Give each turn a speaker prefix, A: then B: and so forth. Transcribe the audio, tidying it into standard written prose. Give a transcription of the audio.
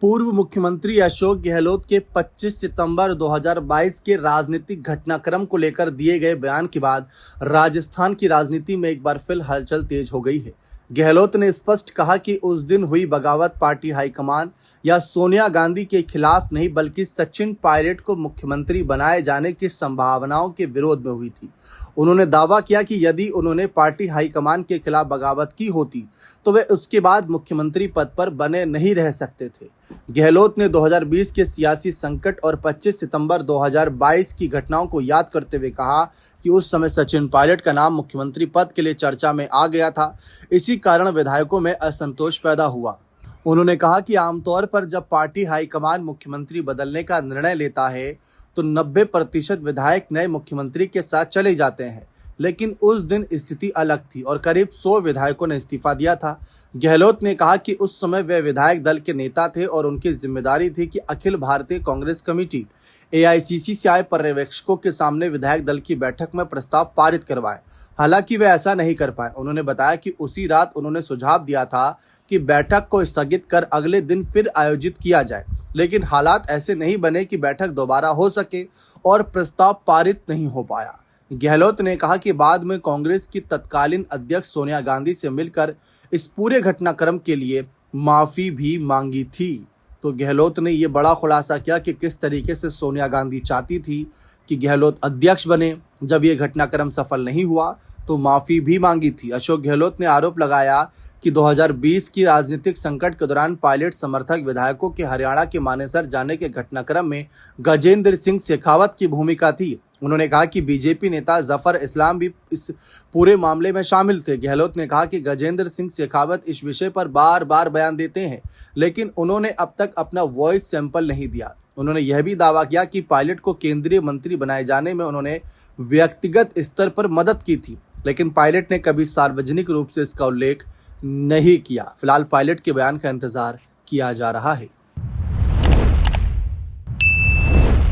A: पूर्व मुख्यमंत्री अशोक गहलोत के 25 सितंबर 2022 के राजनीतिक घटनाक्रम को लेकर दिए गए बयान के बाद राजस्थान की राजनीति में एक बार फिर हलचल तेज हो गई है। गहलोत ने स्पष्ट कहा कि उस दिन हुई बगावत पार्टी हाईकमान या सोनिया गांधी के खिलाफ नहीं बल्कि सचिन पायलट को मुख्यमंत्री बनाए जाने की संभावनाओं के विरोध में हुई थी। उन्होंने दावा किया कि यदि उन्होंने पार्टी हाईकमान के खिलाफ बगावत की होती तो वे उसके बाद मुख्यमंत्री पद पर बने नहीं रह सकते थे। गहलोत ने 2020 के सियासी संकट और 25 सितंबर 2022 की घटनाओं को याद करते हुए कहा कि उस समय सचिन पायलट का नाम मुख्यमंत्री पद के लिए चर्चा में आ गया था। इसी कारण विधायकों में असंतोष पैदा हुआ। उन्होंने कहा कि आमतौर पर जब पार्टी हाईकमान मुख्यमंत्री बदलने का निर्णय लेता है तो 90% विधायक नए मुख्यमंत्री के साथ चले जाते हैं, लेकिन उस दिन स्थिति अलग थी और करीब 100 विधायकों ने इस्तीफा दिया था। गहलोत ने कहा कि उस समय वे विधायक दल के नेता थे और उनकी जिम्मेदारी थी कि अखिल भारतीय कांग्रेस कमेटी AICC से आए पर्यवेक्षकों के सामने विधायक दल की बैठक में प्रस्ताव पारित करवाएं। हालांकि वे ऐसा नहीं कर पाए। उन्होंने बताया कि उसी रात उन्होंने सुझाव दिया था कि बैठक को स्थगित कर अगले दिन फिर आयोजित किया जाए, लेकिन हालात ऐसे नहीं बने कि बैठक दोबारा हो सके और प्रस्ताव पारित नहीं हो पाया। गहलोत ने कहा कि बाद में कांग्रेस की तत्कालीन अध्यक्ष सोनिया गांधी से मिलकर इस पूरे घटनाक्रम के लिए माफी भी मांगी थी। तो गहलोत ने ये बड़ा खुलासा किया कि किस तरीके से सोनिया गांधी चाहती थी कि गहलोत अध्यक्ष बने। जब ये घटनाक्रम सफल नहीं हुआ तो माफी भी मांगी थी। अशोक गहलोत ने आरोप लगाया कि 2020 की राजनीतिक संकट के दौरान पायलट समर्थक विधायकों के हरियाणा के मानेसर जाने के घटनाक्रम में गजेंद्र सिंह शेखावत की भूमिका थी। उन्होंने कहा कि बीजेपी नेता जफर इस्लाम भी इस पूरे मामले में शामिल थे। गहलोत ने कहा कि गजेंद्र सिंह शेखावत इस विषय पर बार बार बयान देते हैं, लेकिन उन्होंने अब तक अपना वॉइस सैंपल नहीं दिया। उन्होंने यह भी दावा किया कि पायलट को केंद्रीय मंत्री बनाए जाने में उन्होंने व्यक्तिगत स्तर पर मदद की थी, लेकिन पायलट ने कभी सार्वजनिक रूप से इसका उल्लेख नहीं किया। फिलहाल पायलट के बयान का इंतजार किया जा रहा है।